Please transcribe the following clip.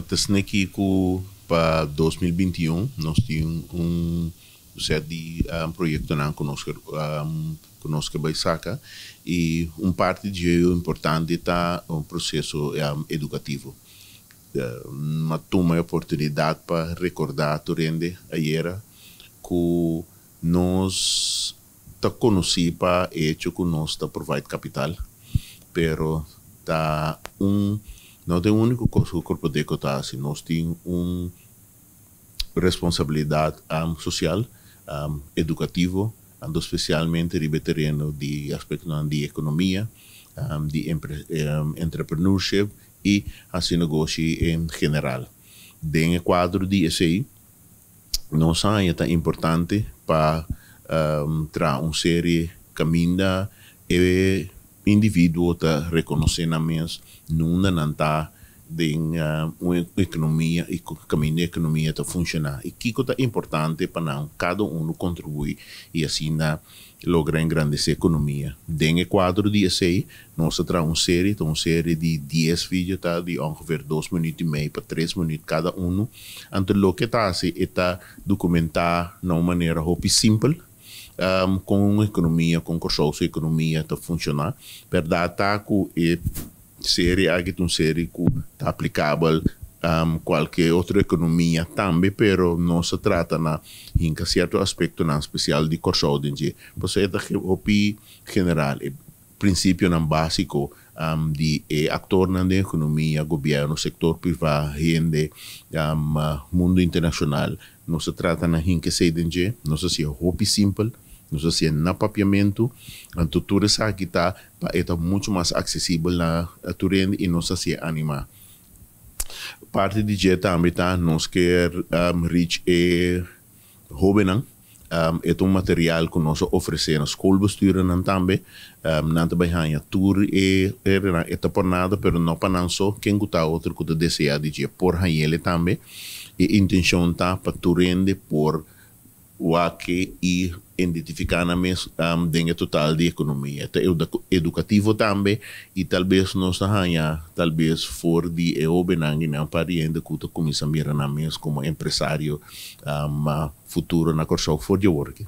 Desde que para 2021 nós tínhamos set de projeto não conosco Baisaka e parte de importante está um processo educativo. Uma toma oportunidade para recordar turende ayer que nós está conhecido para hecho que nós está provide capital, pero tá não tem único coisa que o corpo de está assim, nós temos responsabilidade social, educativo, especialmente no terreno de aspecto de economia, de entrepreneurship e assim negócio em geral. Dentro do quadro de SI, nós é importante para trazer uma série de caminhos e indivíduo está reconhecendo a mens não está de uma economia e caminho da economia está funcionar e que é importante para cada contribuir e assim lograr engrandecer a economia. Dentro do quadro de SI, nós trazemos uma série de 10 vídeos de ongeveer 2 minutos e meio para 3 minutos cada um. Então, o que está documentar de uma maneira simples, com uma economia, com a economia está funcionar. Verdade está que uma série que está aplicável a qualquer outra economia também, pero não se trata em certo aspecto especial de corsodenje. Você é o general, princípio básico de actor na economia, governo, sector privado, rende, mundo internacional. Não se trata em que se denje, não se é hobby simples. Não sei se é no papiamento, então tudo isso aqui está muito mais acessível na turende e não sei se é animar. Parte de jeito também está, nós queremos reach jovens, é material que nós oferecemos na escola também, não também a tour é por nada, mas não para não só, quem está outro que deseja de por ele também, e a intenção está para turende por o que e identificar na dentro total de economia. Educativo também e talvez nós talvez for de benang não pariendo que começa a mirar na como empresário futuro na corso for de work.